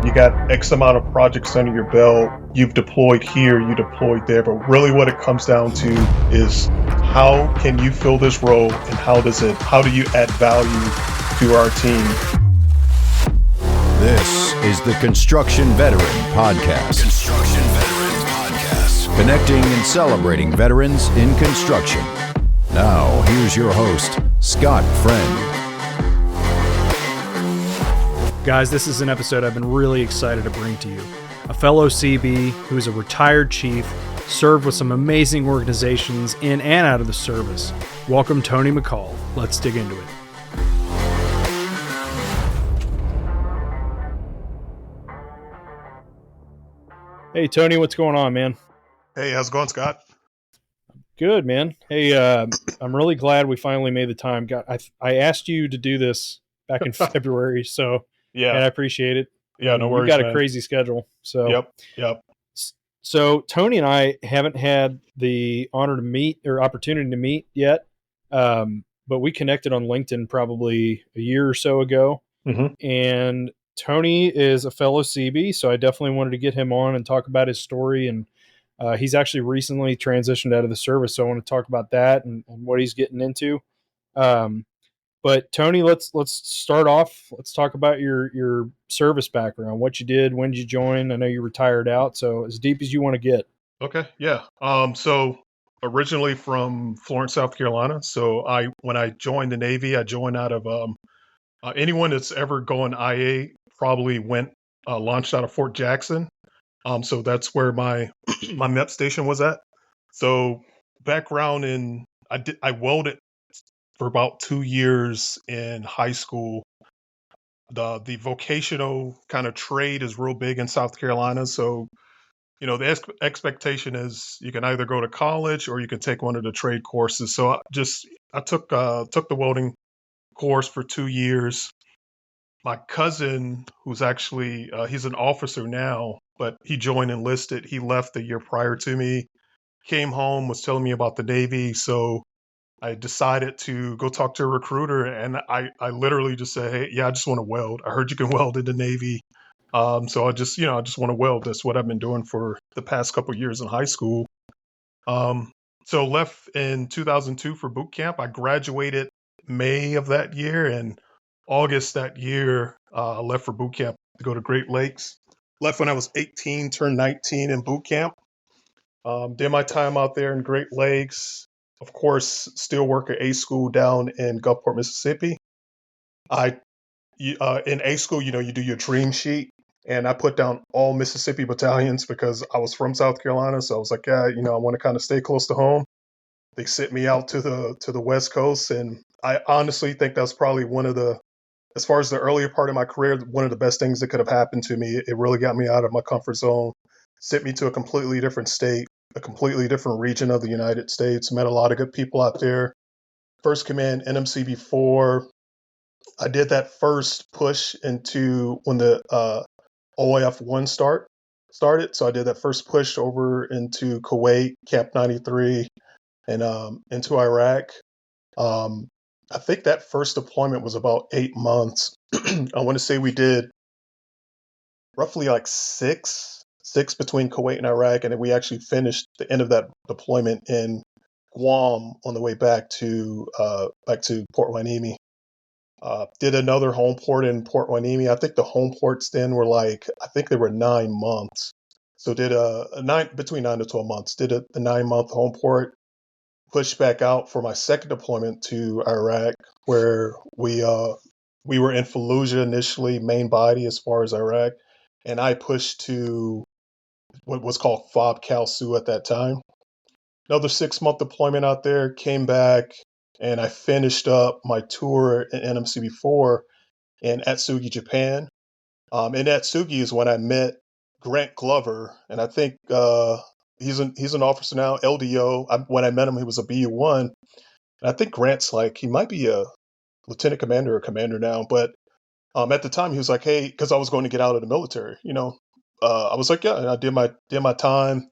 You got X amount of projects under your belt. You've deployed here, you deployed there, but really what it comes down to is how can you fill this role and how do you add value to our team? This is the Construction Veteran Podcast. Construction Veterans Podcast. Connecting and celebrating veterans in construction. Now, here's your host, Scott Friend. Guys, this is an episode I've been really excited to bring to you. A fellow CB who is a retired chief, served with some amazing organizations in and out of the service. Welcome, Tony McCall. Let's dig into it. Hey, Tony, what's going on, man? Hey, how's it going, Scott? Good, man. Hey, I'm really glad we finally made the time. I asked you to do this back in February, so Yeah. and I appreciate it. Yeah, no worries. You've got man. a crazy schedule. So Yep. So Tony and I haven't had the honor to meet or opportunity to meet yet, but we connected on LinkedIn probably a year or so ago. Mhm. And Tony is a fellow CB, so I definitely wanted to get him on and talk about his story. And he's actually recently transitioned out of the service, so I want to talk about that and what he's getting into. But Tony, let's start off. Let's talk about your service background, what you did, when did you join? I know you retired out, so as deep as you want to get. Okay, yeah. So originally from Florence, South Carolina. So when I joined the Navy, I joined out of anyone that's ever gone IA probably launched out of Fort Jackson. So that's where my my MEP station was at. So background I welded for about 2 years in high school. The vocational kind of trade is real big in South Carolina. So, the expectation is you can either go to college or you can take one of the trade courses. So I took the welding course for 2 years. My cousin, who's actually he's an officer now, but he joined enlisted. He left the year prior to me. Came home, was telling me about the Navy. So I decided to go talk to a recruiter, and I literally just said, "Hey, yeah, I just want to weld. I heard you can weld in the Navy, so I just want to weld. That's what I've been doing for the past couple of years in high school." So left in 2002 for boot camp. I graduated May of that year, and August that year, I left for boot camp to go to Great Lakes. Left when I was 18, turned 19 in boot camp. Did my time out there in Great Lakes. Of course, still work at A school down in Gulfport, Mississippi. In A school, you do your dream sheet, and I put down all Mississippi battalions because I was from South Carolina, so I was like, yeah, I want to kind of stay close to home. They sent me out to the West Coast, and I honestly think that's probably as far as the earlier part of my career, one of the best things that could have happened to me. It really got me out of my comfort zone, sent me to a completely different state, a completely different region of the United States. Met a lot of good people out there. First command NMCB4. I did that first push into when the OIF1 started. So I did that first push over into Kuwait, Camp 93, and into Iraq. I think that first deployment was about 8 months. I want to say we did roughly like six between Kuwait and Iraq, and then we actually finished the end of that deployment in Guam on the way back to Port Hueneme. Did another home port in Port Hueneme. I think the home ports then were I think they were 9 months. So did between 9 to 12 months. Did a 9-month home port. Pushed back out for my second deployment to Iraq, where we were in Fallujah initially, main body as far as Iraq, and I pushed to what was called FOB Kalsu at that time. Another 6-month deployment out there, came back, and I finished up my tour in NMCB4 in Atsugi, Japan. In Atsugi is when I met Grant Glover, and I think he's an officer now, LDO. When I met him, he was a BU1, and I think Grant's he might be a lieutenant commander or commander now. But at the time, he was like, "Hey," because I was going to get out of the military. I was like, "Yeah," and I did my time.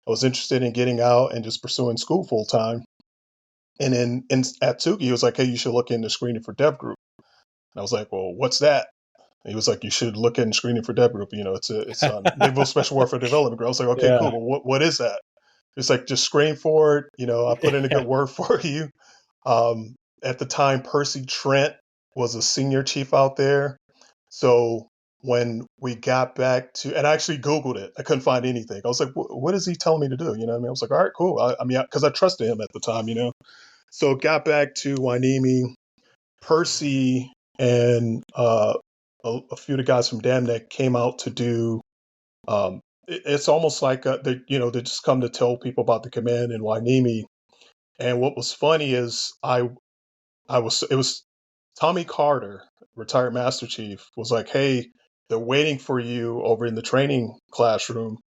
I was interested in getting out and just pursuing school full time. And in Atsugi, he was like, "Hey, you should look into screening for Dev Group." And I was like, "Well, what's that?" And he was like, you should look in screening for Dev Group. It's Naval Special Warfare Development Group. I was like, okay, Yeah. cool. But what is that? It's like, just screen for it. I put in a Yeah. good word for you. At the time, Percy Trent was a senior chief out there. So when we got back to, and I actually Googled it, I couldn't find anything. I was like, what is he telling me to do? You know what I mean? I was like, all right, cool. I mean, because I trusted him at the time. So got back to Wainimi, Percy and a few of the guys from Damneck came out to do. It's almost like they just come to tell people about the command in Wainimi. And what was funny is it was Tommy Carter, retired Master Chief, was like, "Hey, they're waiting for you over in the training classroom."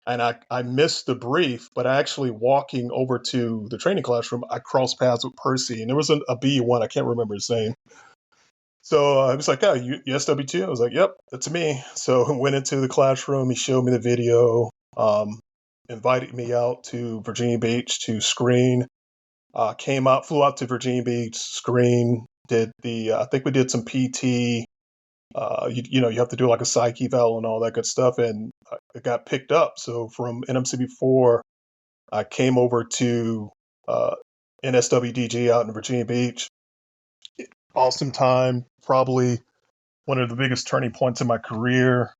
And I missed the brief, but actually walking over to the training classroom, I crossed paths with Percy, and there was a B1, I can't remember his name. So I was like, "Oh, you SW2?" I was like, "Yep, that's me." So I went into the classroom. He showed me the video, invited me out to Virginia Beach to screen. Flew out to Virginia Beach, screen, did I think we did some PT. You have to do like a psych eval and all that good stuff, and it got picked up. So from NMCB4, I came over to NSWDG out in Virginia Beach. Awesome time, probably one of the biggest turning points in my career.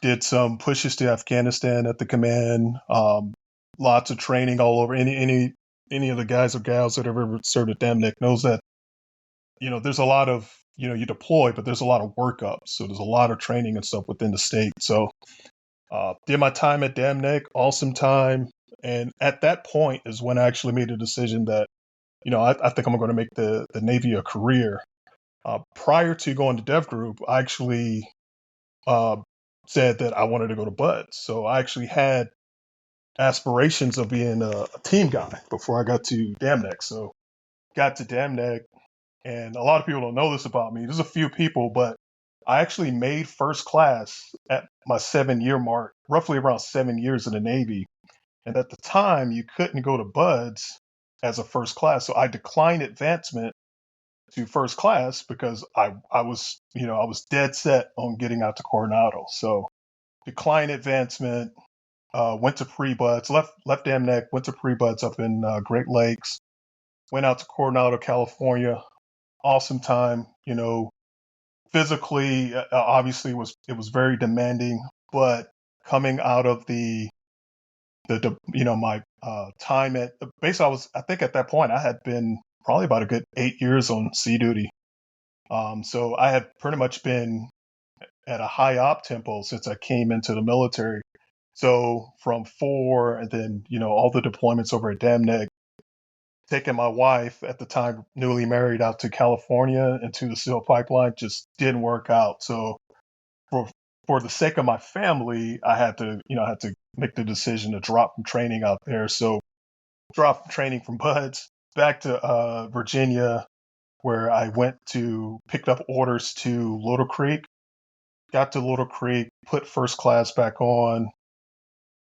Did some pushes to Afghanistan at the command. Lots of training all over. Any of the guys or gals that have ever served at Damnick knows that there's a lot of you deploy, but there's a lot of workups. So there's a lot of training and stuff within the state. So did my time at Damnick, awesome time. And at that point is when I actually made a decision that I think I'm going to make the Navy a career. Prior to going to Dev Group, I actually uh, said that I wanted to go to Buds. So I actually had aspirations of being a team guy before I got to Damneck. So got to Damneck, and a lot of people don't know this about me. There's a few people, but I actually made first class at my 7-year mark, roughly around 7 years in the Navy. And at the time, you couldn't go to Buds as a first class. So I declined advancement to first class because I was dead set on getting out to Coronado. So declined advancement, went to pre-buds, left Amnec, went to pre-buds up in Great Lakes, went out to Coronado, California. Awesome time. Physically, obviously it was very demanding, but coming out of my time at base, I think at that point I had been probably about a good 8 years on sea duty. So I had pretty much been at a high op tempo since I came into the military. So from 4 and then, all the deployments over at Damneck, taking my wife at the time, newly married, out to California into the SEAL pipeline just didn't work out. So for for the sake of my family, I had to make the decision to drop from training out there. So dropped from training from Buds back to Virginia, where I went to picked up orders to Little Creek. Got to Little Creek, put first class back on.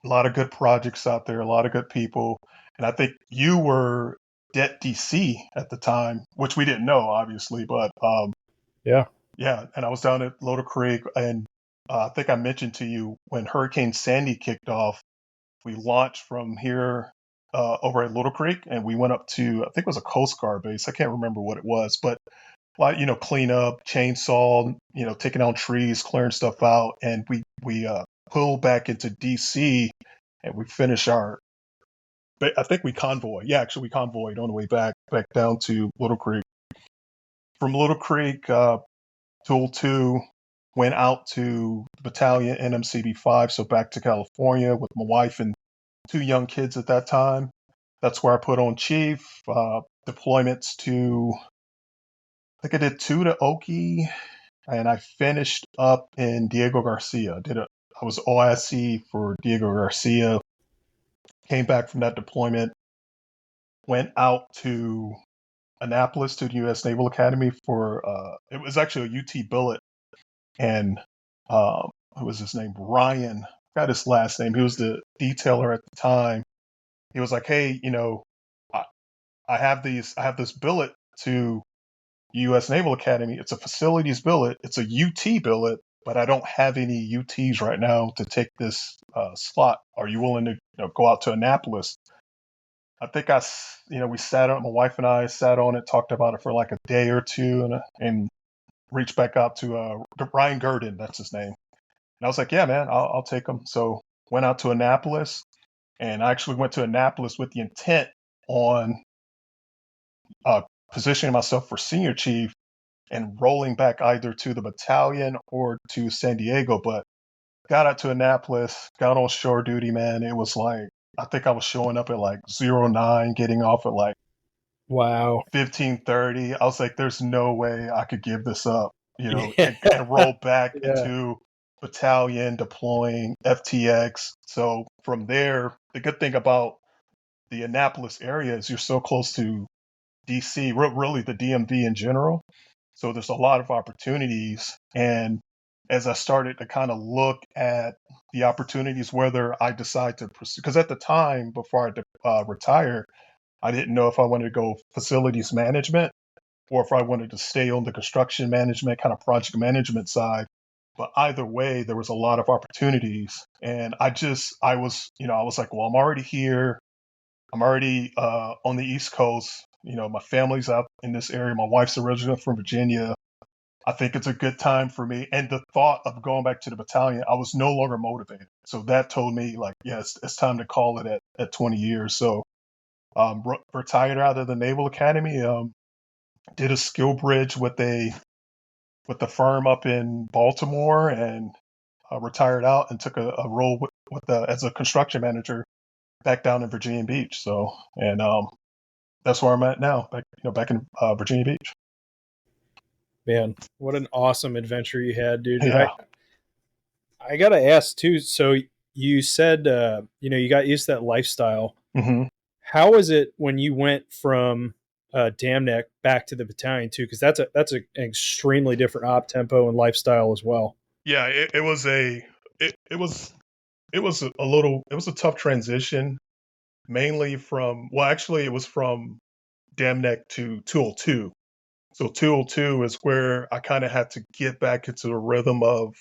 A lot of good projects out there, a lot of good people. And I think you were Det DC at the time, which we didn't know, obviously, but Yeah. yeah. And I was down at Little Creek, and I think I mentioned to you when Hurricane Sandy kicked off, we launched from here over at Little Creek, and we went up to, I think it was a Coast Guard base. I can't remember what it was, but like clean up, chainsaw, taking down trees, clearing stuff out, and we pulled back into DC, and we finished I think we convoy. Yeah, actually we convoyed on the way back down to Little Creek. From Little Creek, Tool 2 went out to the battalion NMCB5, so back to California with my wife and 2 young kids at that time. That's where I put on chief. Deployments to, I think I did 2 to Oki, and I finished up in Diego Garcia. I was OIC for Diego Garcia. Came back from that deployment, went out to Annapolis to the U.S. Naval Academy for it was actually a UT billet, and what was his name? Ryan. I forgot his last name. He was the detailer at the time. He was like, "Hey, I have this billet to U.S. Naval Academy. It's a facilities billet. It's a UT billet, but I don't have any UTs right now to take this slot. Are you willing to go out to Annapolis? I think we sat on, my wife and I sat on it, talked about it for like a day or two, and reached back out to Ryan Gurdon, that's his name. And I was like, yeah, man, I'll take him. So went out to Annapolis, and I actually went to Annapolis with the intent on positioning myself for senior chief and rolling back either to the battalion or to San Diego. But got out to Annapolis, got on shore duty, man. It was like, I think I was showing up at like 09, getting off at like Wow. 15:30. I was like, there's no way I could give this up, Yeah. and roll back Yeah. into battalion, deploying FTX. So from there, the good thing about the Annapolis area is you're so close to DC, really the DMV in general. So there's a lot of opportunities. And as I started to kind of look at the opportunities, whether I decide to pursue, because at the time before I retired, I didn't know if I wanted to go facilities management or if I wanted to stay on the construction management, kind of project management side. But either way, there was a lot of opportunities. And I was like, well, I'm already here. I'm already on the East Coast. My family's out in this area. My wife's originally from Virginia. I think it's a good time for me. And the thought of going back to the battalion, I was no longer motivated. So that told me, like, yeah, it's time to call it at 20 years. So retired out of the Naval Academy. Did a skill bridge with the firm up in Baltimore, and retired out and took a role as a construction manager back down in Virginia Beach. So, and that's where I'm at now, back in Virginia Beach. Man, what an awesome adventure you had, dude. Yeah. I gotta ask too. So you said you got used to that lifestyle. hmm How was it when you went from Dam Neck back to the battalion too? Because that's an extremely different op tempo and lifestyle as well. Yeah. It was a tough transition, mainly actually it was from Dam Neck to 202. So 202 is where I kind of had to get back into the rhythm of,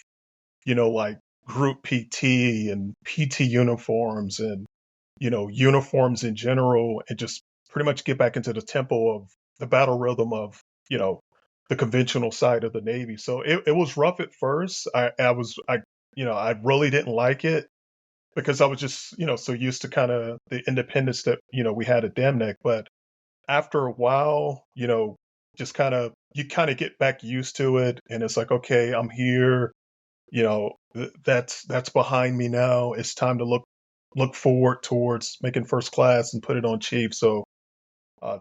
like group PT and PT uniforms and, uniforms in general, and just pretty much get back into the tempo of the battle rhythm of, the conventional side of the Navy. So it was rough at first. I really didn't like it because I was just, so used to kind of the independence that, we had at Dam Neck. But after a while, you kind of get back used to it, and it's like, okay, I'm here. That's behind me now. It's time to look forward towards making first class and put it on chief. So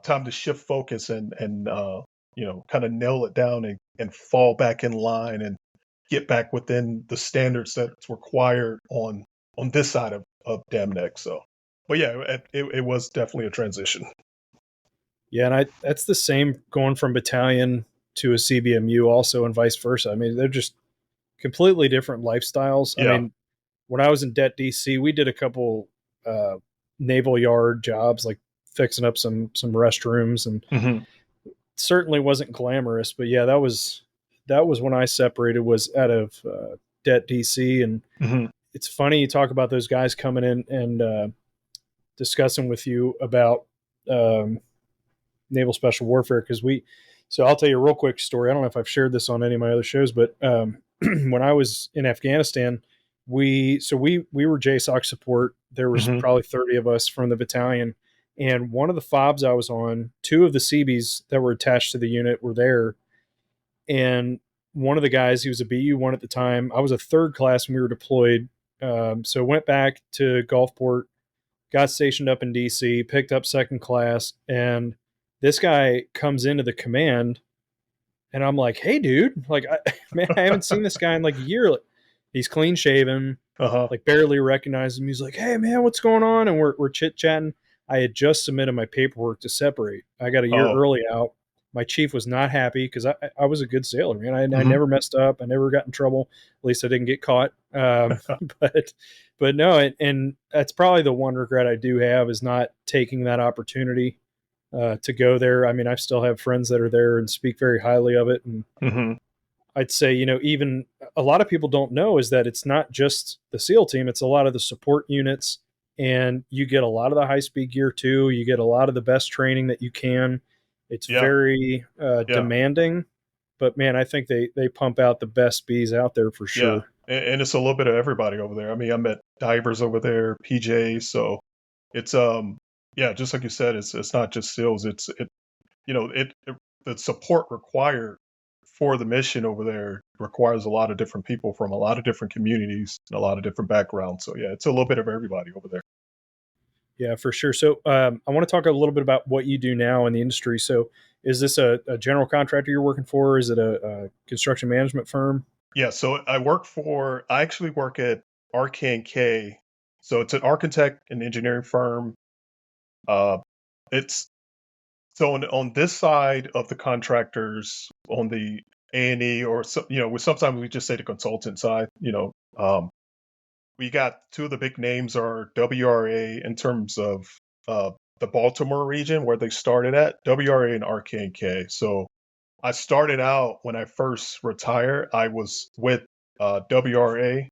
time to shift focus and kind of nail it down and fall back in line and get back within the standards that's required on this side of Dam Neck. So, but yeah, it was definitely a transition. Yeah, and that's the same going from battalion to a CBMU also, and vice versa. I mean, they're just completely different lifestyles. Yeah. I mean, when I was in Det DC, we did a couple naval yard jobs, like fixing up some restrooms, and hmm certainly wasn't glamorous. But yeah, that was when I separated, was out of Det DC, and hmm it's funny you talk about those guys coming in and discussing with you about naval special warfare, because so I'll tell you a real quick story. I don't know if I've shared this on any of my other shows, but when I was in Afghanistan, we were JSOC support. There was hmm probably 30 of us from the battalion, and one of the FOBs I was on, two of the CBs that were attached to the unit were there, and one of the guys, he was a BU1 at the time. I was a third class when we were deployed, so went back to Gulfport, got stationed up in DC, picked up second class, and this guy comes into the command, and I'm like, "Hey, dude! Like, man, I haven't seen this guy in like a year. Like, he's clean shaven, Uh-huh. like barely recognized him. He's like, "Hey, man, what's going on?" And we're chit chatting. I had just submitted my paperwork to separate. I got a year Oh. early out. My chief was not happy because I was a good sailor, man. I hmm never messed up. I never got in trouble. At least I didn't get caught. But but no, and that's probably the one regret I do have, is not taking that opportunity to go there. I mean, I still have friends that are there and speak very highly of it. And Hmm. I'd say, even a lot of people don't know is that it's not just the SEAL team, it's a lot of the support units. And you get a lot of the high speed gear too. You get a lot of the best training that you can. It's Yeah, very yeah, demanding, but man, I think they pump out the best bees out there for yeah. sure. And it's a little bit of everybody over there. I mean, I met divers over there, PJs. So it's yeah, just like you said, it's not just SEALs. It you know it the support required for the mission over there requires a lot of different people from a lot of different communities and a lot of different backgrounds. So yeah, it's a little bit of everybody over there. Yeah, for sure. So I want to talk a little bit about what you do now in the industry. So is this a general contractor you're working for? Is it a construction management firm? Yeah, so I actually work at RK&K. So it's an architect and engineering firm. Uh, it's so on this side of the contractors, on the A&E, or so, sometimes we just say the consultant side. We got two of the big names are WRA in terms of uh, the Baltimore region where they started at, WRA and RK&K. So I started out when I first retired, I was with WRA.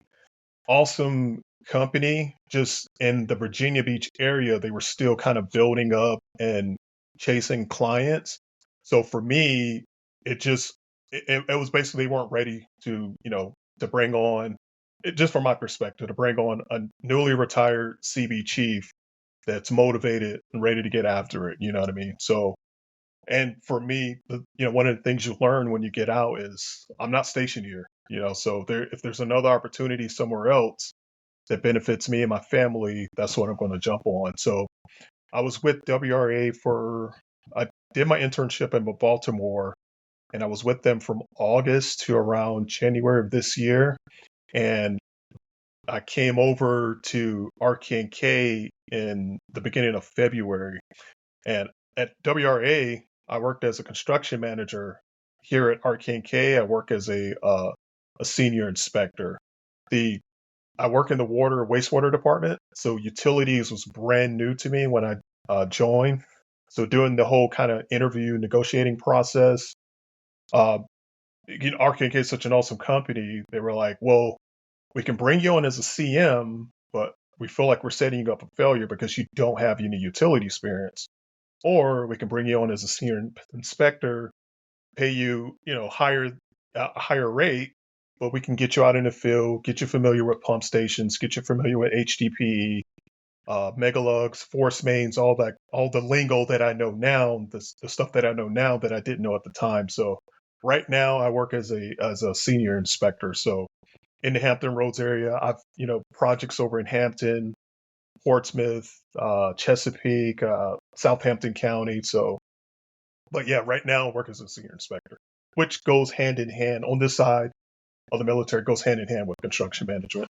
Awesome company, just in the Virginia Beach area. They were still kind of building up and chasing clients. So for me, it just it was basically they weren't ready to to bring on just from my perspective to bring on a newly retired CB chief that's motivated and ready to get after it. You know what I mean? So and for me, one of the things you learn when you get out is I'm not stationed here. So if there's another opportunity somewhere else that benefits me and my family, that's what I'm going to jump on. So I was with WRA I did my internship in Baltimore, and I was with them from August to around January of this year. And I came over to RK&K in the beginning of February. And at WRA, I worked as a construction manager. Here at RK&K, I work as a senior inspector. The I work in the water wastewater department, so utilities was brand new to me when I joined. So doing the whole kind of interview negotiating process, uh, RK&K is such an awesome company. They were like, "Well, we can bring you on as a CM, but we feel like we're setting you up for failure because you don't have any utility experience. Or we can bring you on as a senior inspector, pay you, higher a higher rate, but we can get you out in the field, get you familiar with pump stations, get you familiar with HDPE, megalugs, force mains, all that, all the lingo that I know now, the stuff that I know now that I didn't know at the time. So right now I work as a senior inspector. So in the Hampton Roads area, I've projects over in Hampton, Portsmouth, Chesapeake, Southampton County. So, but yeah, right now I work as a senior inspector, which goes hand in hand on this side of the military, goes hand in hand with construction management.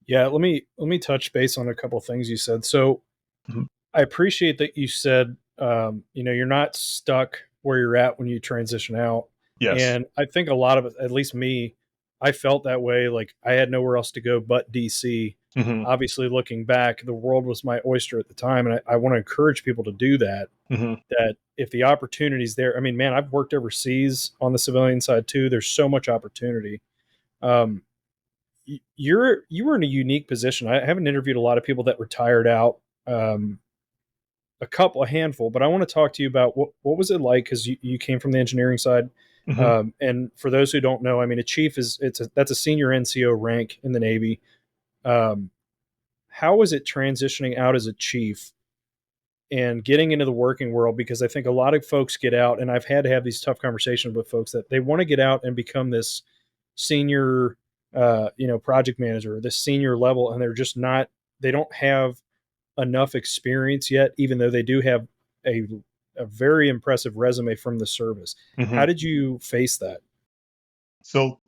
Yeah, let me touch base on a couple of things you said. So Mhm. I appreciate that you said, you're not stuck where you're at when you transition out. Yes. And I think a lot of it, at least me, I felt that way. Like I had nowhere else to go but DC. Hmm. Obviously, looking back, the world was my oyster at the time. And I want to encourage people to do that. Hmm. That if the opportunity's there, I mean, man, I've worked overseas on the civilian side too. There's so much opportunity. Um, you were in a unique position. I haven't interviewed a lot of people that retired out. Um, a handful, but I want to talk to you about what was it like because you came from the engineering side. Hmm. And for those who don't know, I mean, a chief that's a senior NCO rank in the Navy. Um, how was it transitioning out as a chief and getting into the working world? Because I think a lot of folks get out, and I've had to have these tough conversations with folks that they want to get out and become this senior, project manager, this senior level, and they're just not. They don't have enough experience yet, even though they do have a a very impressive resume from the service. Hmm. How did you face that? So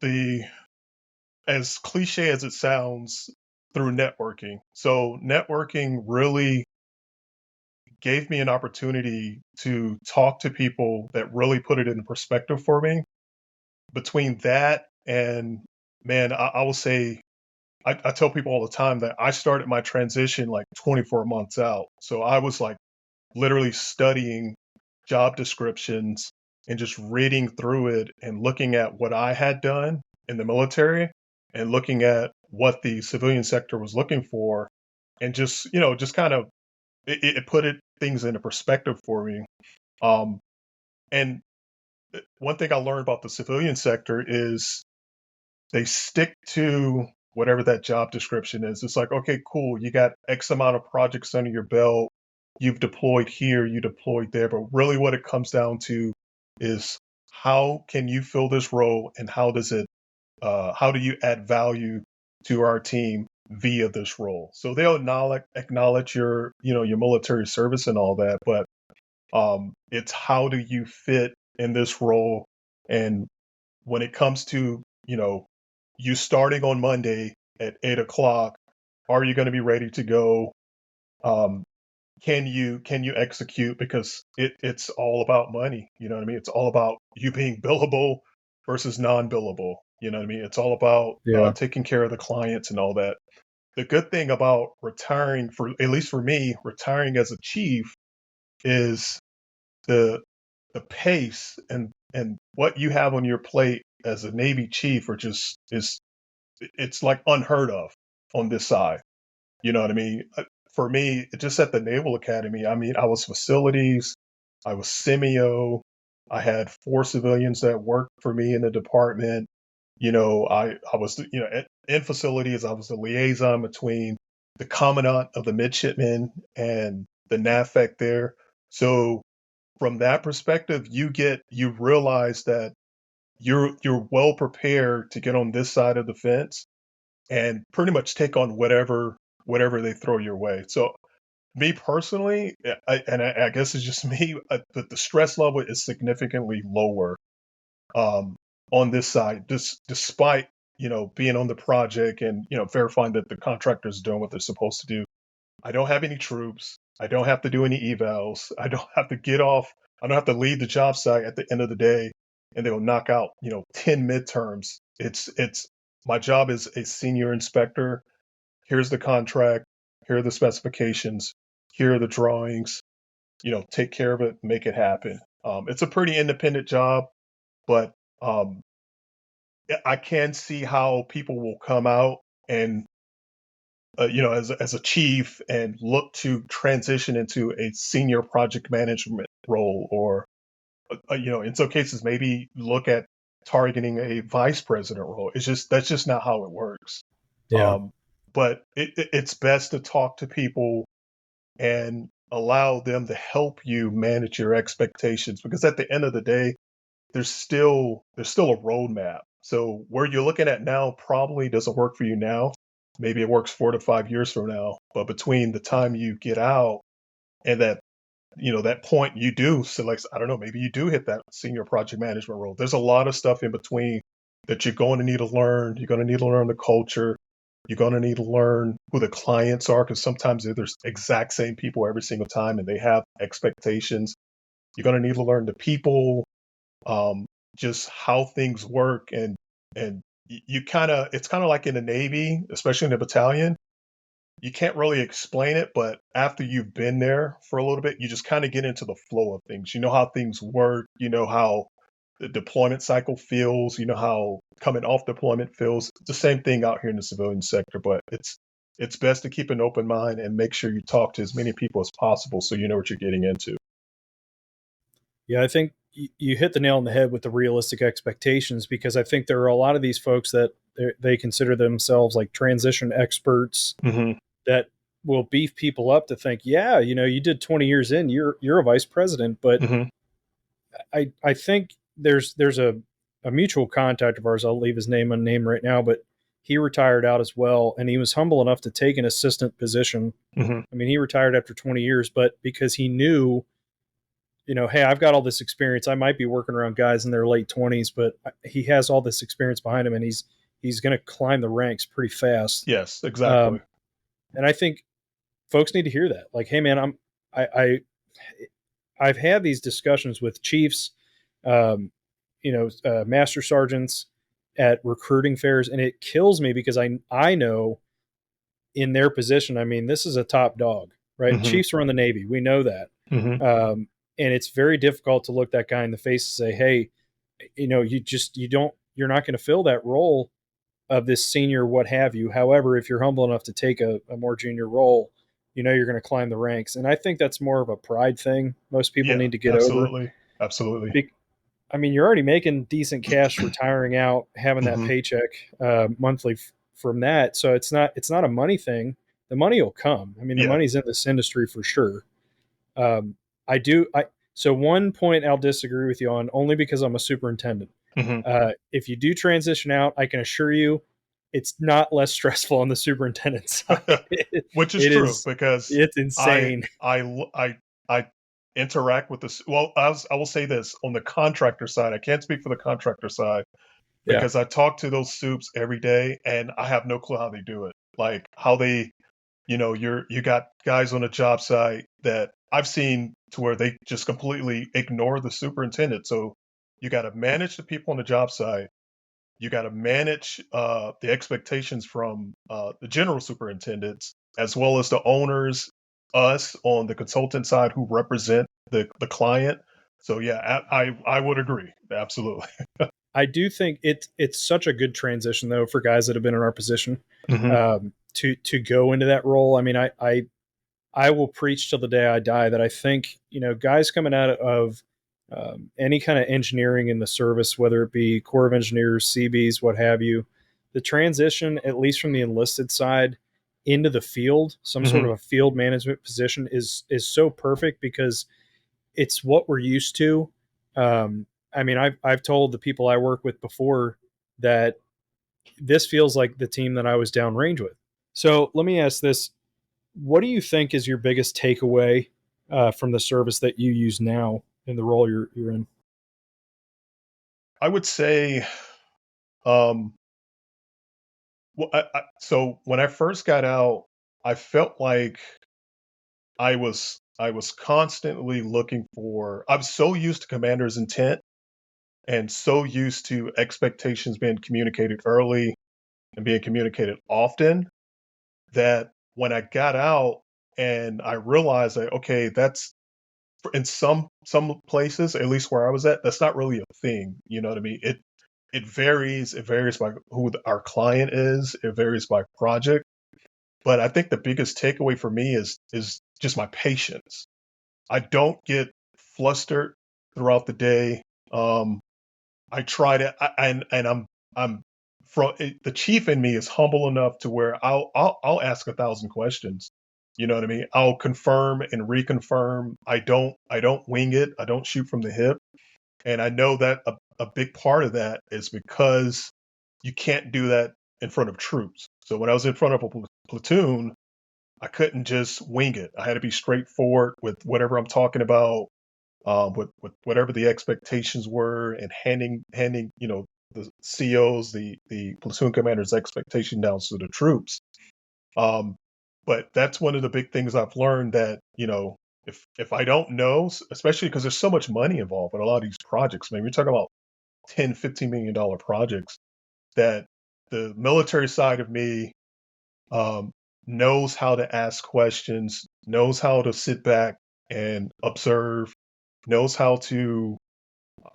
as cliche as it sounds, through networking. So networking really gave me an opportunity to talk to people that really put it in perspective for me. Between that and, man, I will say, I tell people all the time that I started my transition like 24 months out. So I was like literally studying job descriptions and just reading through it and looking at what I had done in the military and looking at what the civilian sector was looking for, and just just kind of it put things into perspective for me. Um, and one thing I learned about the civilian sector is they stick to whatever that job description is. It's like, okay, cool, you got X amount of projects under your belt, you've deployed here, you deployed there, but really what it comes down to is how can you fill this role, and how do you add value to our team via this role? So they'll acknowledge your your military service and all that, but it's how do you fit in this role. And when it comes to you starting on Monday at 8 o'clock, are you going to be ready to go? Um, can you execute? Because it's all about money. You know what I mean? It's all about you being billable versus non-billable. You know what I mean? It's all about Yeah. taking care of the clients and all that. The good thing about retiring, for at least for me, retiring as a chief, is the pace and what you have on your plate as a Navy chief are just is it's like unheard of on this side. You know what I mean? For me, just at the Naval Academy, I mean, I was facilities, I was semio, I had 4 civilians that worked for me in the department. I was, in facilities, I was the liaison between the commandant of the midshipmen and the NAVFAC there. So from that perspective, you realize that you're well prepared to get on this side of the fence and pretty much take on whatever they throw your way. So me personally, I guess it's just me, but the stress level is significantly lower on this side, despite being on the project and verifying that the contractor's doing what they're supposed to do. I don't have any troops. I don't have to do any evals. I don't have to get off. I don't have to leave the job site at the end of the day and they'll knock out, 10 midterms. It's my job is a senior inspector. Here's the contract. Here are the specifications. Here are the drawings. Take care of it, make it happen. It's a pretty independent job, but um, I can see how people will come out and as a chief and look to transition into a senior project management role, or in some cases maybe look at targeting a vice president role. That's just not how it works. Yeah. But it's best to talk to people and allow them to help you manage your expectations, because at the end of the day, there's still a roadmap. So where you're looking at now probably doesn't work for you now. Maybe it works 4 to 5 years from now. But between the time you get out and that point you do select, I don't know, maybe you do hit that senior project management role. There's a lot of stuff in between that you're going to need to learn. You're going to need to learn the culture. You're going to need to learn who the clients are, because sometimes there's exact same people every single time and they have expectations. You're going to need to learn the people, um, just how things work, and you it's kind of like in the Navy, especially in the battalion. You can't really explain it, but after you've been there for a little bit, you just kind of get into the flow of things. You know how things work. You know how the deployment cycle feels. You know how coming off deployment feels. It's the same thing out here in the civilian sector, but it's best to keep an open mind and make sure you talk to as many people as possible so you know what you're getting into. Yeah, I think you hit the nail on the head with the realistic expectations, because I think there are a lot of these folks that they consider themselves like transition experts Hmm. that will beef people up to think, yeah, you did 20 years in, you're a vice president. But Hmm. I think there's a mutual contact of ours. I'll leave his name unnamed right now, but he retired out as well, and he was humble enough to take an assistant position. Hmm. I mean, he retired after 20 years, but because he knew, hey, I've got all this experience. I might be working around guys in their late 20s, but he has all this experience behind him, and he's going to climb the ranks pretty fast. Yes, exactly. Um, and I think folks need to hear that. Like, hey, man, I, I I've had these discussions with chiefs, um, master sergeants at recruiting fairs, and it kills me because I know in their position, I mean, this is a top dog, right? Hmm. Chiefs run the Navy. We know that. Hmm. And it's very difficult to look that guy in the face and say, hey, you're not going to fill that role of this senior, what have you. However, if you're humble enough to take a more junior role, you're going to climb the ranks. And I think that's more of a pride thing most people Yeah, need to get over. absolutely. Absolutely. I mean, you're already making decent cash retiring out, having that Hmm. paycheck monthly from that. So it's not a money thing. The money will come. I mean, the Yeah. money's in this industry for sure. Um, I do. So one point I'll disagree with you on, only because I'm a superintendent. Hmm. If you do transition out, I can assure you, it's not less stressful on the superintendent side. it, Which is it true is. because It's I insane. I interact with this. Well, I will say this on the contractor side. I can't speak for the contractor side Yeah. because I talk to those soups every day, and I have no clue how they do it. Like how they, you got guys on a job site that I've seen to where they just completely ignore the superintendent. So you got to manage the people on the job site. You got to manage the expectations from the general superintendents as well as the owners, us on the consultant side who represent the client. So yeah, I would agree absolutely. I do think it's such a good transition though for guys that have been in our position, Hmm. to go into that role. I mean, I will preach till the day I die that I think guys coming out of any kind of engineering in the service, whether it be Corps of Engineers, CBs, what have you, the transition, at least from the enlisted side into the field, some sort Hmm. of a field management position is so perfect because it's what we're used to. I mean, I've told the people I work with before that this feels like the team that I was downrange with. So let me ask this: what do you think is your biggest takeaway from the service that you use now in the role you're in? I would say, um, well, so when I first got out, I felt like I was constantly looking for. I'm so used to commander's intent and so used to expectations being communicated early and being communicated often that when I got out and I realized that okay, that's in some places, at least where I was at, that's not really a thing. You know what I mean? It varies. It varies by who our client is. It varies by project. But I think the biggest takeaway for me is just my patience. I don't get flustered throughout the day. Um, I try to, and I'm from the chief in me is humble enough to where I'll ask 1,000 questions. You know what I mean? I'll confirm and reconfirm. I don't wing it. I don't shoot from the hip. And I know that a big part of that is because you can't do that in front of troops. So when I was in front of a platoon, I couldn't just wing it. I had to be straightforward with whatever I'm talking about, with whatever the expectations were, and handing the COs, the platoon commander's expectation down to the troops. Um, but that's one of the big things I've learned that if I don't know, especially because there's so much money involved in a lot of these projects. Man, we're talking about 10, $15 million projects that the military side of me um, knows how to ask questions, knows how to sit back and observe, knows how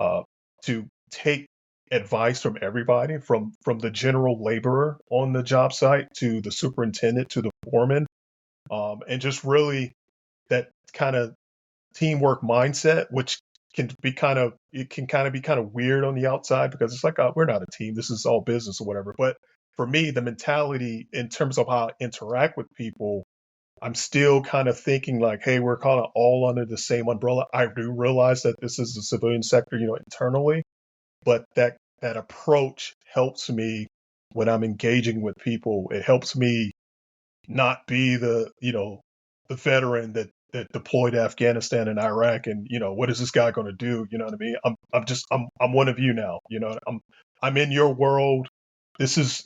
uh, to take advice from everybody, from the general laborer on the job site to the superintendent to the foreman, and just really that kind of teamwork mindset, which can kind of be kind of weird on the outside because it's like we're not a team, this is all business or whatever. But for me, the mentality in terms of how I interact with people, I'm still kind of thinking like, hey, we're kind of all under the same umbrella. I do realize that this is the civilian sector, internally, but that approach helps me when I'm engaging with people. It helps me not be the veteran that deployed to Afghanistan and Iraq, and what is this guy going to do? You know what I mean? I'm one of you now. I'm in your world. This is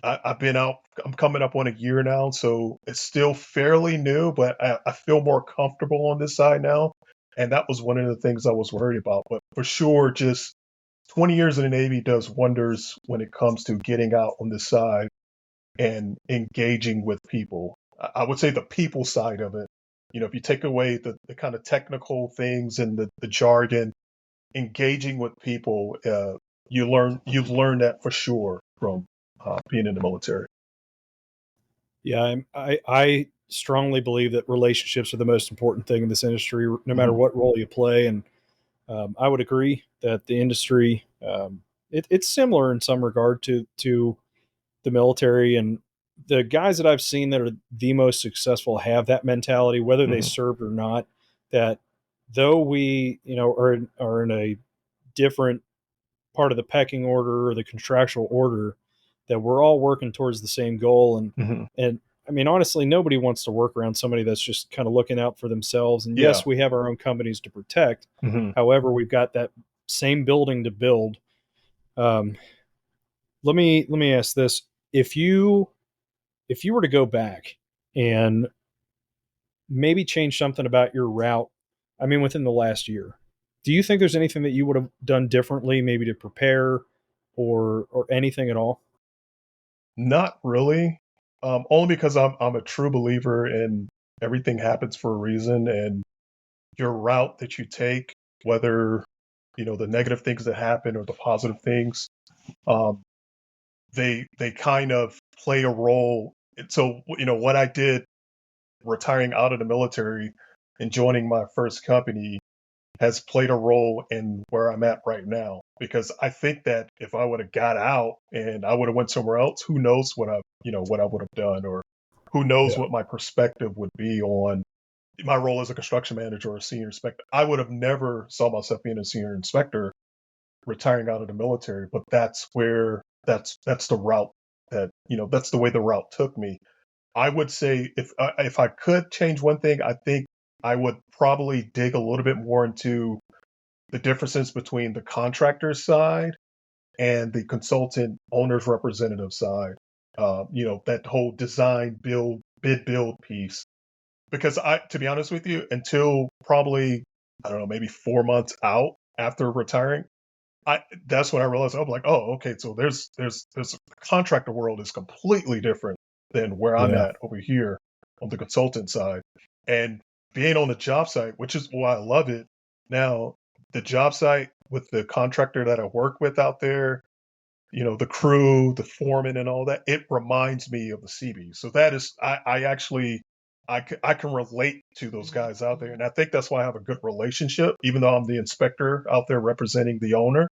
I've been out. I'm coming up on a year now, so it's still fairly new, but I feel more comfortable on this side now. And that was one of the things I was worried about. But for sure, just 20 years in the Navy does wonders when it comes to getting out on this side and engaging with people. I would say the people side of it, if you take away the kind of technical things and the jargon, engaging with people, you've learned that for sure from being in the military. Yeah, I strongly believe that relationships are the most important thing in this industry, no matter Mhm. what role you play. And I would agree that the industry, it's similar in some regard to the military, and the guys that I've seen that are the most successful have that mentality, whether they Mhm. served or not. That though we, are in a different part of the pecking order or the contractual order, that we're all working towards the same goal. Mhm. And I mean, honestly, nobody wants to work around somebody that's just kind of looking out for themselves. And Yeah. yes, we have our own companies to protect. Mhm. However, we've got that same building to build. Um, let me ask this: if you were to go back and maybe change something about your route, I mean, within the last year, do you think there's anything that you would have done differently, maybe to prepare or anything at all? Not really. Only because I'm a true believer in everything happens for a reason, and your route that you take, whether the negative things that happen or the positive things, um, they kind of play a role. So what I did retiring out of the military and joining my first company has played a role in where I'm at right now. Because I think that if I would have got out and I would have went somewhere else, who knows what I would have done, or who knows Yeah. what my perspective would be on my role as a construction manager or a senior inspector. I would have never saw myself being a senior inspector retiring out of the military, but that's the route that's the way the route took me. I would say if I could change one thing, I think I would probably dig a little bit more into the differences between the contractor side and the consultant owner's representative side. That whole design, build, bid, build piece. Because to be honest with you, until probably, I don't know, maybe 4 months out after retiring, that's when I realized I'm like, oh, okay, so there's the contractor world is completely different than where I'm Yeah. at over here on the consultant side. And being on the job site, which is why I love it now, the job site with the contractor that I work with out there, the crew, the foreman, and all that, it reminds me of the CB. So that is, I actually, I can relate to those guys out there. And I think that's why I have a good relationship, even though I'm the inspector out there representing the owner.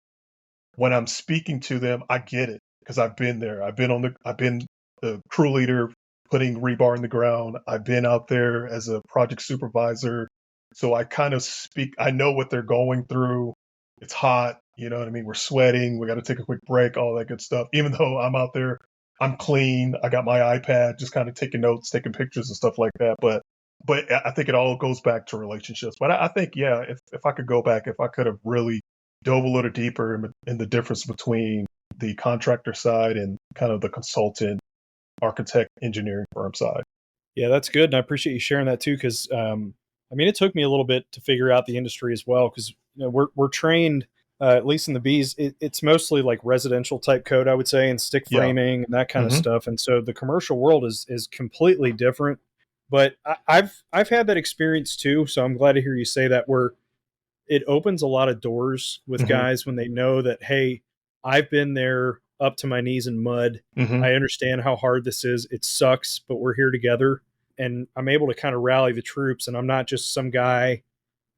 When I'm speaking to them, I get it because I've been there. I've been the crew leader putting rebar in the ground. I've been out there as a project supervisor. So I kind of speak, I know what they're going through. It's hot, you know what I mean? We're sweating. We got to take a quick break, all that good stuff. Even though I'm out there, I'm clean. I got my iPad, just kind of taking notes, taking pictures and stuff like that. But I think it all goes back to relationships. But I think, yeah, if I could go back, if I could have really dove a little deeper in the difference between the contractor side and kind of the consultant, architect, engineering firm side. Yeah, that's good, and I appreciate you sharing that too. Because I mean, it took me a little bit to figure out the industry as well. Because we're trained, at least in the bees, it's mostly like residential type code, I would say, and stick Yeah. framing and that kind of Hmm. stuff. And so the commercial world is completely different. But I've had that experience too. So I'm glad to hear you say that. Where it opens a lot of doors with Hmm. guys when they know that, hey, I've been there up to my knees in mud. Hmm. I understand how hard this is. It sucks, but we're here together. And I'm able to kind of rally the troops. And I'm not just some guy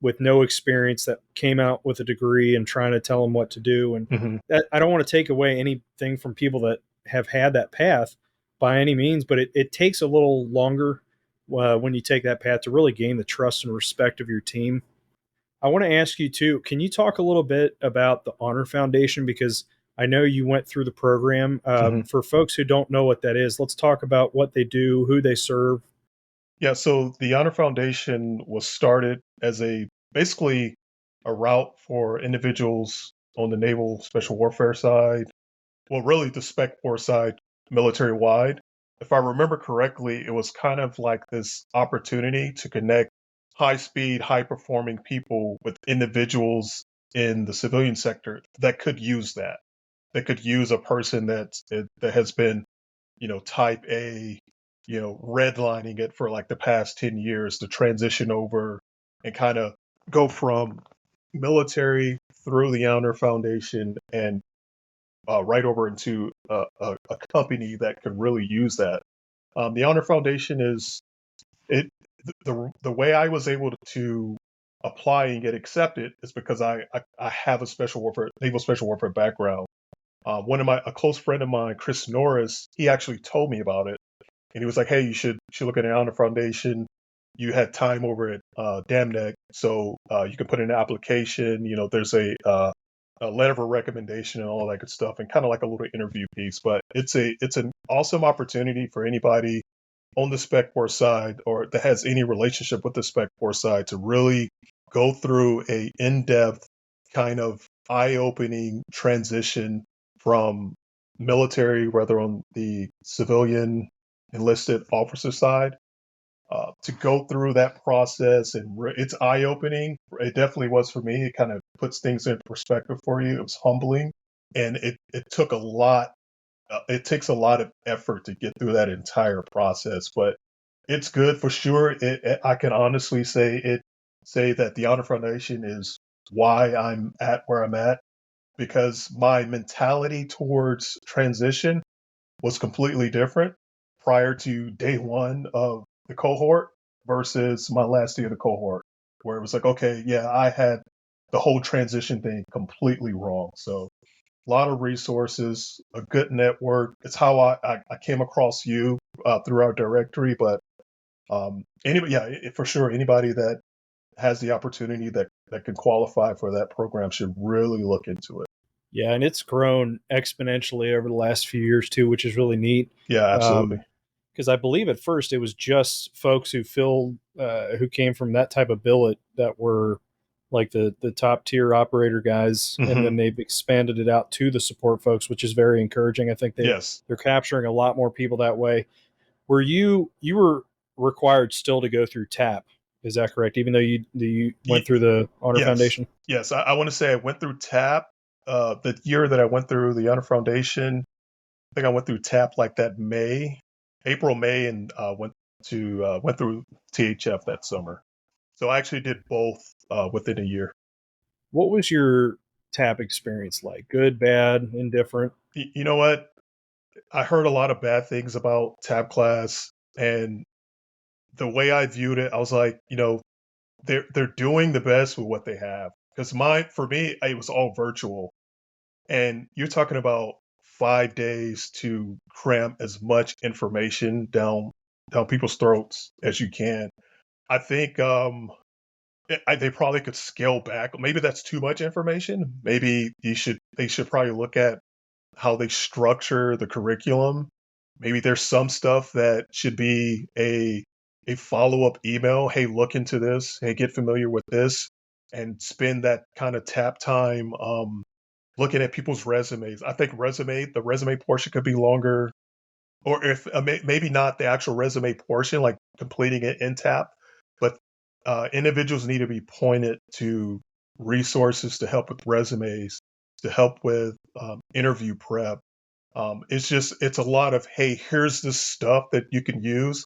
with no experience that came out with a degree and trying to tell them what to do. And Hmm. that, I don't want to take away anything from people that have had that path by any means, but it takes a little longer when you take that path to really gain the trust and respect of your team. I want to ask you too, can you talk a little bit about the Honor Foundation? Because I know you went through the program. Hmm. For folks who don't know what that is, let's talk about what they do, who they serve. Yeah. So the Honor Foundation was started as basically a route for individuals on the naval special warfare side. Well, really the spec force side, military wide. If I remember correctly, it was kind of like this opportunity to connect high speed, high performing people with individuals in the civilian sector that could use that could use a person that has been, type A, redlining it for like the past 10 years to transition over and kind of go from military through the Honor Foundation and right over into a company that could really use that. The Honor Foundation is it. The way I was able to apply and get accepted is because I have a naval special warfare background. A close friend of mine, Chris Norris, he actually told me about it, and he was like, "Hey, you should look at the Honor Foundation. You had time over at Damneck, so you can put in an application. There's a letter of a recommendation and all that good stuff, and kind of like a little interview piece. But it's an awesome opportunity for anybody on the Spec Force side or that has any relationship with the Spec Force side to really go through a in-depth kind of eye-opening transition from military, whether on the civilian enlisted officer side, to go through that process. And it's eye-opening. It definitely was for me. It kind of puts things in perspective for you. It was humbling, and it took a lot. It takes a lot of effort to get through that entire process, but it's good for sure. I can honestly say that the Honor Foundation is why I'm at where I'm at, because my mentality towards transition was completely different prior to day one of the cohort versus my last day of the cohort, where it was like, okay, yeah, I had the whole transition thing completely wrong. So a lot of resources, a good network. It's how I came across you through our directory. But anybody, yeah, for sure, anybody that has the opportunity that can qualify for that program should really look into it. Yeah, and it's grown exponentially over the last few years too, which is really neat. Yeah, absolutely. Because I believe at first it was just folks who came from that type of billet that were like the top tier operator guys, and Hmm. then they've expanded it out to the support folks, which is very encouraging. I think Yes. they're capturing a lot more people that way. Were you were required still to go through TAP? Is that correct? Even though you went Ye- through the Honor yes. Foundation? Yes. I want to say I went through TAP. The year that I went through the Honor Foundation, I think I went through TAP like that April, May, and went through THF that summer. So I actually did both within a year. What was your TAP experience like? Good, bad, indifferent? You know what? I heard a lot of bad things about TAP class, and the way I viewed it, I was like, they're doing the best with what they have. Because for me, it was all virtual, and you're talking about 5 days to cram as much information down people's throats as you can. I think they probably could scale back. Maybe that's too much information. Maybe they should probably look at how they structure the curriculum. Maybe there's some stuff that should be a follow-up email. Hey, look into this. Hey, get familiar with this, and spend that kind of tap time looking at people's resumes. I think the resume portion could be longer, or if maybe not the actual resume portion, like completing it in tap, but individuals need to be pointed to resources to help with resumes, to help with interview prep. It's a lot of, hey, here's the stuff that you can use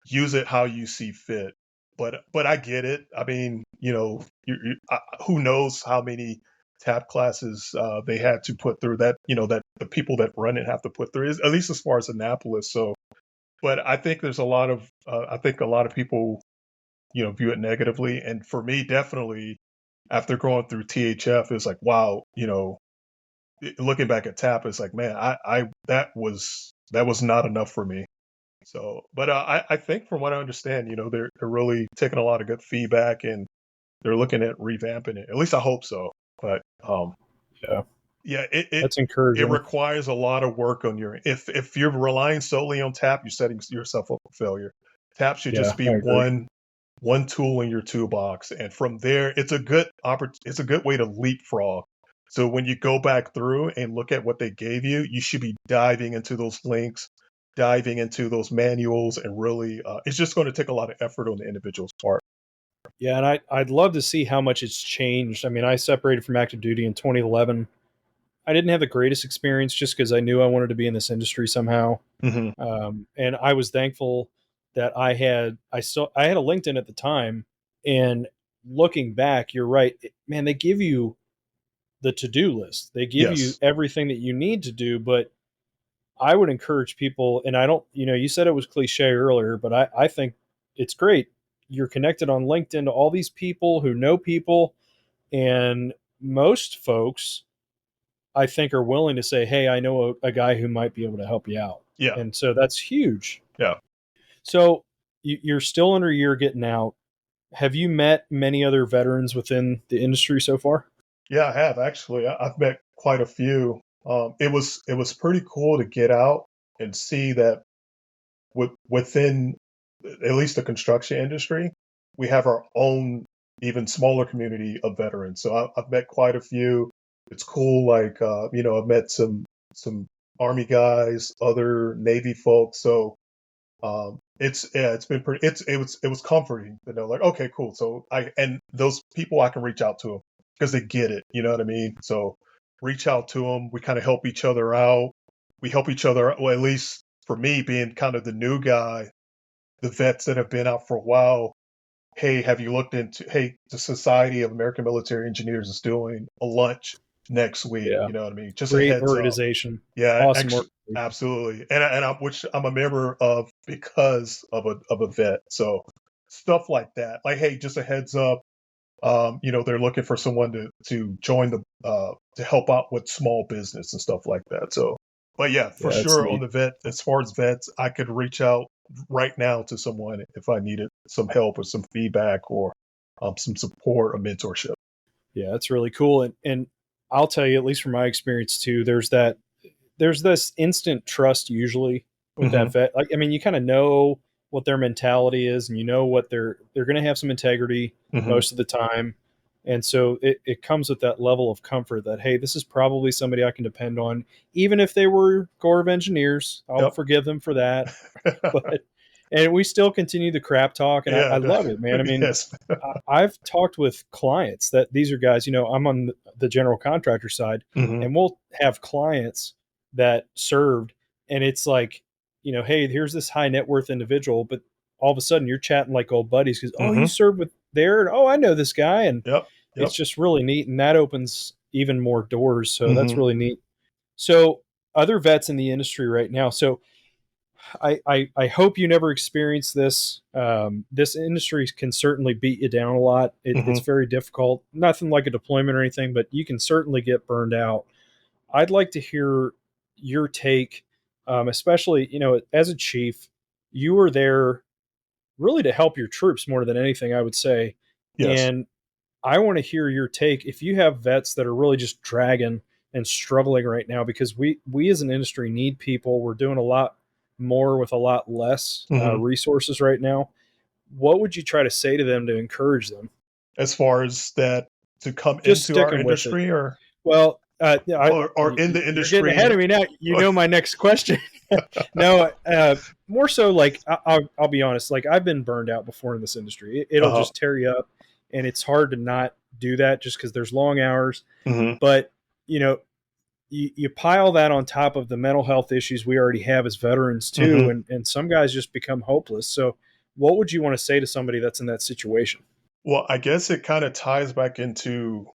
it how you see fit. But I get it. I mean, who knows how many tap classes they had to put through, that that the people that run it have to put through, at least as far as Annapolis. So, but I think there's a lot of I think a lot of people view it negatively, and for me, definitely after going through THF, it's like, wow, looking back at tap, it's like, man, I that was not enough for me. So, but I think from what I understand, they're really taking a lot of good feedback, and they're looking at revamping it. At least I hope so. But Yeah, yeah, it that's it encouraging. requires a lot of work on your. If you're relying solely on tap, you're setting yourself up for failure. Tap should Yeah, just be I agree. one tool in your toolbox, and from there, it's a good way to leapfrog. So when you go back through and look at what they gave you, you should be diving into those links, diving into those manuals, and really, it's just going to take a lot of effort on the individual's part. Yeah, and I'd love to see how much it's changed. I mean, I separated from active duty in 2011, I didn't have the greatest experience just because I knew I wanted to be in this industry somehow. Hmm. And I was thankful that I had a LinkedIn at the time. And looking back, you're right, man. They give you the to do list. They give you Yes. everything that you need to do, but I would encourage people, and I don't, you said it was cliche earlier, but I think it's great. You're connected on LinkedIn to all these people who know people, and most folks, I think, are willing to say, "Hey, I know a guy who might be able to help you out," Yeah. and so that's huge. Yeah. So you're still under a year getting out. Have you met many other veterans within the industry so far? Yeah, I have actually. I've met quite a few. It was pretty cool to get out and see that within at least the construction industry, we have our own even smaller community of veterans. So I've met quite a few. It's cool. Like I've met some Army guys, other Navy folks. So it's been pretty. It was comforting to know, like, okay, cool. So and those people I can reach out to them because they get it. You know what I mean? So reach out to them. We kind of help each other out. We help each other. Well, at least for me, being kind of the new guy, the vets that have been out for a while. Hey, have you looked into? Hey, the Society of American Military Engineers is doing a lunch next week. Yeah, You know what I mean? Just a great heads up. organization, Yeah, awesome organization. absolutely, and I'm which I'm a member of because of a vet. So stuff like that, like, hey, just a heads up. They're looking for someone to join to help out with small business and stuff like that. So, but yeah, for Yeah, that's sure on neat. the vet, as far as vets, I could reach out right now to someone if I needed some help or some feedback or some support or mentorship. Yeah, that's really cool. And I'll tell you, at least from my experience too, there's this instant trust usually with Hmm. that vet. Like, I mean, you kind of know what their mentality is, and you know what they're going to have some integrity Hmm. most of the time, and so it comes with that level of comfort that, hey, this is probably somebody I can depend on, even if they were Corps of Engineers. I'll Yep. forgive them for that, but and we still continue the crap talk, and I Yeah. love it, man. I mean, Yes. I've talked with clients that these are guys, I'm on the general contractor side, Hmm. and we'll have clients that served, and it's like, hey, here's this high net worth individual, but all of a sudden you're chatting like old buddies because, oh, you Hmm. served with there, and oh, I know this guy, and Yep. it's Yep. just really neat, and that opens even more doors. So that's Hmm. really neat. So other vets in the industry right now. So I hope you never experience this. This industry can certainly beat you down a lot. It's Hmm. very difficult. Nothing like a deployment or anything, but you can certainly get burned out. I'd like to hear your take, especially as a chief, you were there really to help your troops more than anything, I would say. Yes. And I want to hear your take if you have vets that are really just dragging and struggling right now because we as an industry need people. We're doing a lot more with a lot less Hmm. resources right now. What would you try to say to them to encourage them? As far as that to come Just into our sticking with it. industry or Well, yeah, or in the you're getting ahead industry. of me now. You know my next question. No, more so like I'll be honest. Like I've been burned out before in this industry. It'll Uh-huh. just tear you up, and it's hard to not do that just because there's long hours. Hmm. But you know, you pile that on top of the mental health issues we already have as veterans too, Hmm. and some guys just become hopeless. So, what would you want to say to somebody that's in that situation? Well, I guess it kind of ties back into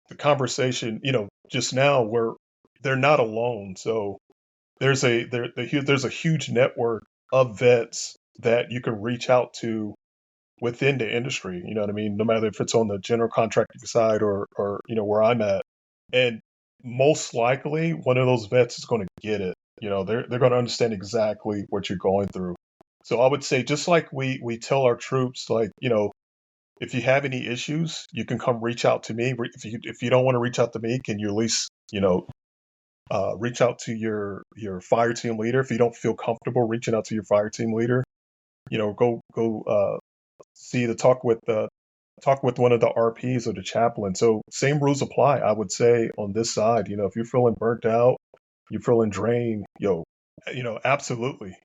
the conversation, just now where they're not alone. So there's a huge network of vets that you can reach out to within the industry. You know what I mean? No matter if it's on the general contracting side or where I'm at, and most likely one of those vets is going to get it. They're going to understand exactly what you're going through. So I would say, just like we tell our troops, like, if you have any issues, you can come reach out to me. If you don't want to reach out to me, can you at least reach out to your fire team leader? If you don't feel comfortable reaching out to your fire team leader, go see the talk with one of the RPs or the chaplain. So same rules apply. I would say on this side, if you're feeling burnt out, you're feeling drained, absolutely,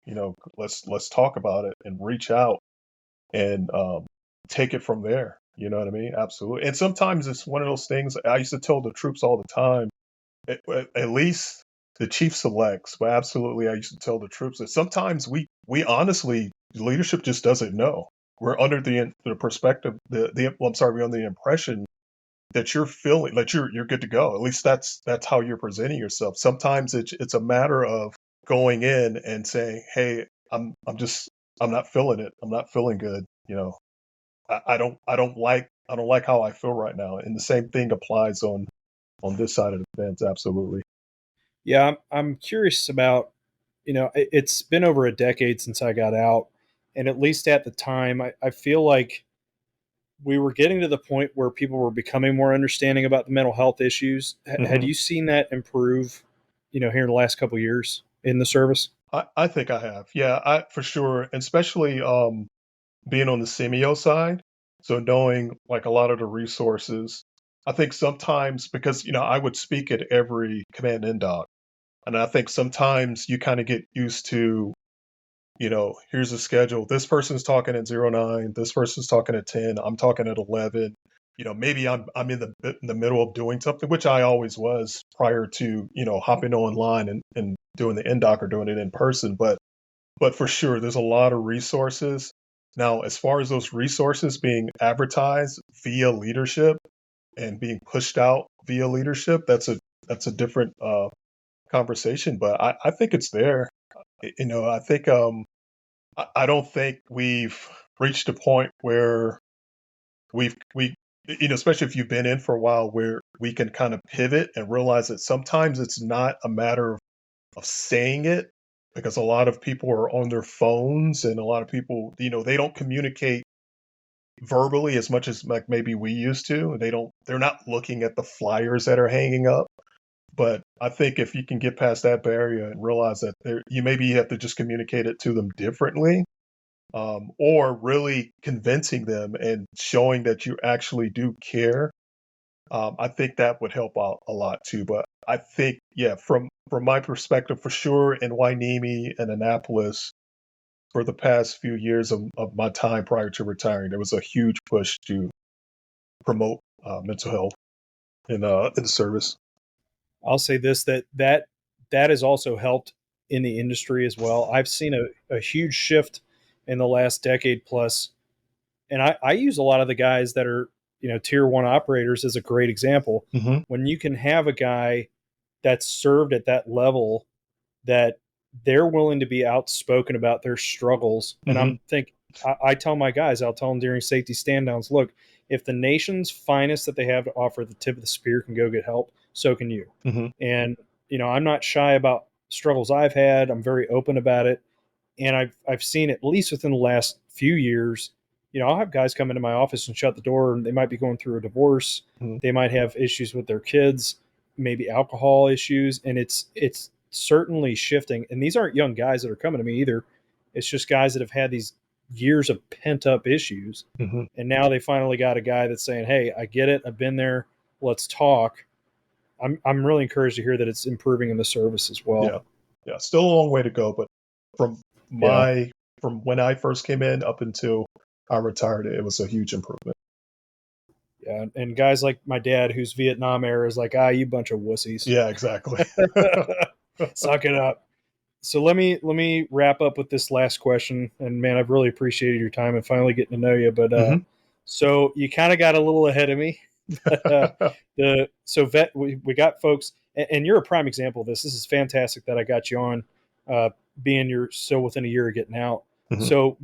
let's talk about it and reach out and take it from there. You know what I mean? Absolutely. And sometimes it's one of those things I used to tell the troops all the time at least the chief selects, but absolutely, I used to tell the troops that sometimes we honestly leadership just doesn't know. We're under the perspective I'm sorry, we're under the impression that you're feeling like you're good to go. At least that's how you're presenting yourself. Sometimes it's a matter of going in and saying, hey, I'm not feeling it. I'm not feeling good. I don't like how I feel right now. And the same thing applies on this side of the fence. Absolutely. Yeah, I'm curious about, it's been over a decade since I got out. And at least at the time, I feel like we were getting to the point where people were becoming more understanding about the mental health issues. Had Hmm. you seen that improve, here in the last couple of years in the service? I think I have. Yeah, I for sure. And especially being on the semio side. So knowing like a lot of the resources. I think sometimes because, I would speak at every command in doc. And I think sometimes you kind of get used to, here's a schedule. This person's talking at 09, this person's talking at 10, I'm talking at 11. Maybe I'm in the middle of doing something, which I always was prior to, hopping online and doing the in-doc or doing it in person. But for sure, there's a lot of resources. Now, as far as those resources being advertised via leadership and being pushed out via leadership, that's a different conversation. But I think it's there. I think I don't think we've reached a point where we especially if you've been in for a while, where we can kind of pivot and realize that sometimes it's not a matter of saying it, because a lot of people are on their phones, and a lot of people, they don't communicate verbally as much as like maybe we used to. They're not looking at the flyers that are hanging up. But I think if you can get past that barrier and realize that you maybe have to just communicate it to them differently, or really convincing them and showing that you actually do care. I think that would help out a lot too. But I think, yeah, from my perspective, for sure, in Wainimi and Annapolis, for the past few years of my time prior to retiring, there was a huge push to promote mental health in the service. I'll say this, that has also helped in the industry as well. I've seen a huge shift in the last decade plus, and I use a lot of the guys that are, tier one operators as a great example. Hmm. When you can have a guy that's served at that level, that they're willing to be outspoken about their struggles. And Hmm. I tell my guys, I'll tell them during safety stand downs, look, if the nation's finest that they have to offer at the tip of the spear can go get help, so can you. Hmm. And, I'm not shy about struggles I've had. I'm very open about it. And I've seen at least within the last few years, I'll have guys come into my office and shut the door, and they might be going through a divorce. Hmm. They might have issues with their kids, maybe alcohol issues, and it's certainly shifting. And these aren't young guys that are coming to me either. It's just guys that have had these years of pent up issues, Hmm. and now they finally got a guy that's saying, "Hey, I get it. I've been there. Let's talk." I'm really encouraged to hear that it's improving in the service as well. Yeah, yeah, still a long way to go, but from Yeah. my from when I first came in up until I retired, it was a huge improvement. Yeah, and guys like my dad, who's Vietnam era, is like, you bunch of wussies, Yeah, exactly. suck it up. So let me wrap up with this last question. And man, I've really appreciated your time and finally getting to know you. But Hmm. so you kind of got a little ahead of me. We got folks, and you're a prime example of this. This is fantastic that I got you on, uh, being you're so within a year of getting out. Hmm. So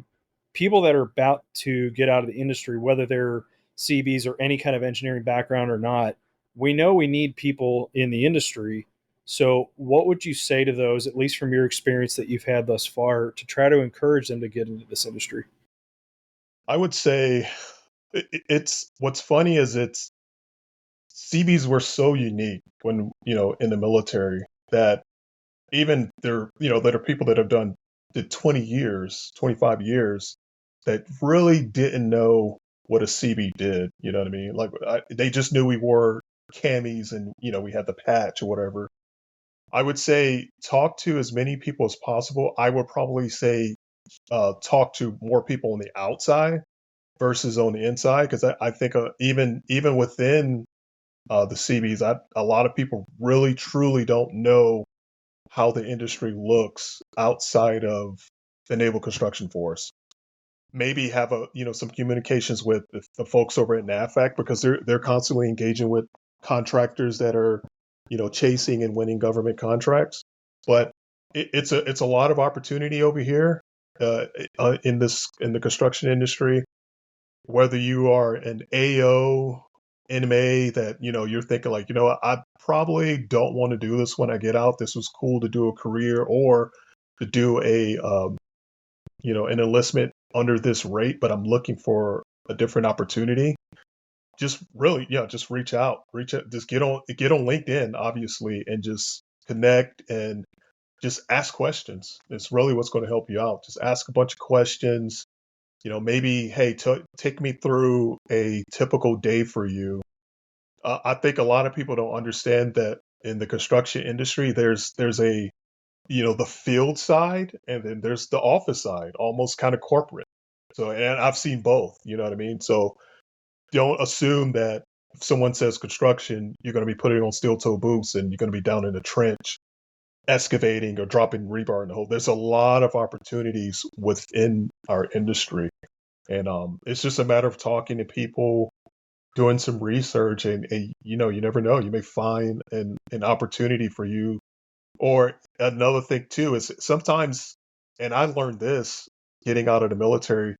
people that are about to get out of the industry, whether they're CBs or any kind of engineering background or not, we know we need people in the industry. So, what would you say to those, at least from your experience that you've had thus far, to try to encourage them to get into this industry? I would say it's what's funny is it's CBs were so unique when in the military that even there are people that have did 20 years, 25 years that really didn't know what a CB did. You know what I mean? Like they just knew we wore camis and we had the patch or whatever. I would say talk to as many people as possible. I would probably say talk to more people on the outside versus on the inside, because I think even within the CBs. A lot of people really truly don't know how the industry looks outside of the Naval Construction Force. Maybe have some communications with the folks over at NAVFAC, because they're constantly engaging with contractors that are chasing and winning government contracts. But it's a lot of opportunity over here in the construction industry. Whether you are an AO, NMA, that you're thinking like, I probably don't want to do this when I get out. This was cool to do a career, or to do an enlistment under this rate, but I'm looking for a different opportunity. Just really, just reach out, just get on LinkedIn, obviously, and just connect and just ask questions. It's really what's going to help you out. Just ask a bunch of questions. Maybe, hey, take me through a typical day for you. I think a lot of people don't understand that in the construction industry, there's a the field side, and then there's the office side, almost kind of corporate. So, and I've seen both, you know what I mean? So don't assume that if someone says construction, you're going to be putting on steel toe boots and you're going to be down in the trench excavating or dropping rebar in the hole. There's a lot of opportunities within our industry. And it's just a matter of talking to people, doing some research, and you never know. You may find an opportunity for you. Or another thing too is sometimes, and I learned this getting out of the military,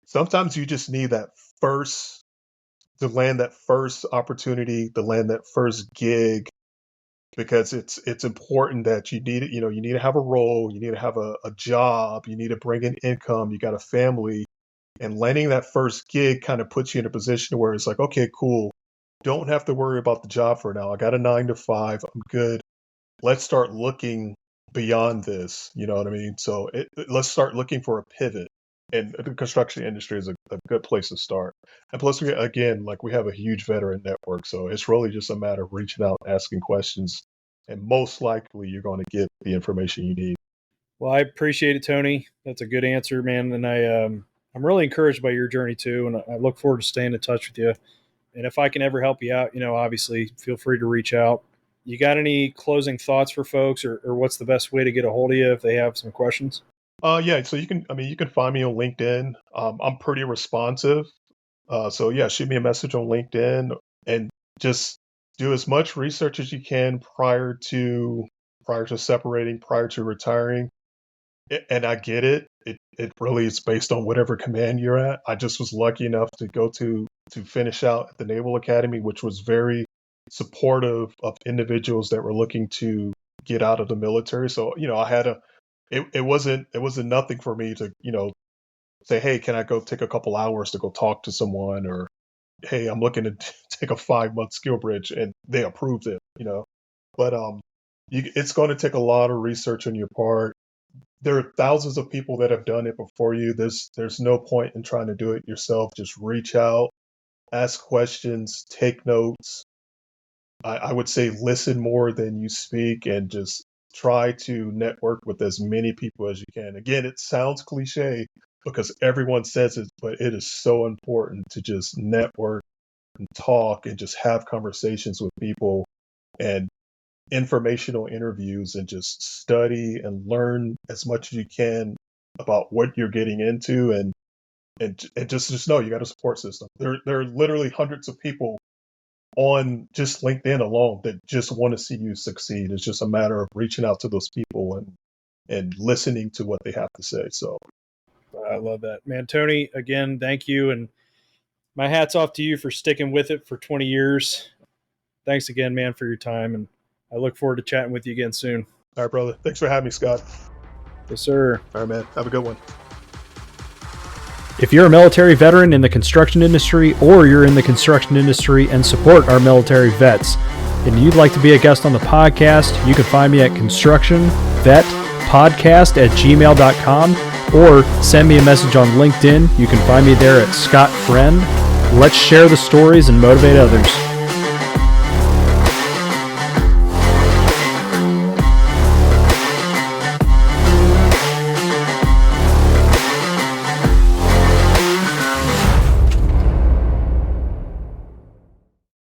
sometimes you just need to land that first opportunity, to land that first gig, because it's important that you need it. You need to have a role, you need to have a job, you need to bring in income, you got a family, and landing that first gig kind of puts you in a position where it's like, okay, cool, don't have to worry about the job for now. I got a 9 to 5, I'm good. Let's start looking beyond this. You know what I mean? So let's start looking for a pivot. And the construction industry is a good place to start. And plus, we have a huge veteran network. So it's really just a matter of reaching out, asking questions, and most likely you're going to get the information you need. Well, I appreciate it, Tony. That's a good answer, man. And I'm really encouraged by your journey too. And I look forward to staying in touch with you. And if I can ever help you out, obviously feel free to reach out. You got any closing thoughts for folks, or what's the best way to get a hold of you if they have some questions? Yeah, so you can find me on LinkedIn. I'm pretty responsive. So yeah, shoot me a message on LinkedIn, and just do as much research as you can prior to separating, prior to retiring. And I get it. It really is based on whatever command you're at. I just was lucky enough to go to finish out at the Naval Academy, which was very supportive of individuals that were looking to get out of the military. So, I had it wasn't nothing for me to, say, hey, can I go take a couple hours to go talk to someone, or hey, I'm looking to take a 5-month skill bridge, and they approved it, But it's going to take a lot of research on your part. There are thousands of people that have done it before you. There's no point in trying to do it yourself. Just reach out, ask questions, take notes. I would say listen more than you speak, and just try to network with as many people as you can. Again, it sounds cliche because everyone says it, but it is so important to just network and talk and just have conversations with people, and informational interviews, and just study and learn as much as you can about what you're getting into, and just know you got a support system. There are literally hundreds of people on just LinkedIn alone that just want to see you succeed. It's just a matter of reaching out to those people and listening to what they have to say. So I love that, man. Tony, again, thank you. And my hat's off to you for sticking with it for 20 years. Thanks again, man, for your time. And I look forward to chatting with you again soon. all right, brother. Thanks for having me, Scott. Yes, sir. All right, man. Have a good one. If you're a military veteran in the construction industry, or you're in the construction industry and support our military vets, and you'd like to be a guest on the podcast, you can find me at constructionvetpodcast@gmail.com, or send me a message on LinkedIn. You can find me there at Scott Friend. Let's share the stories and motivate others.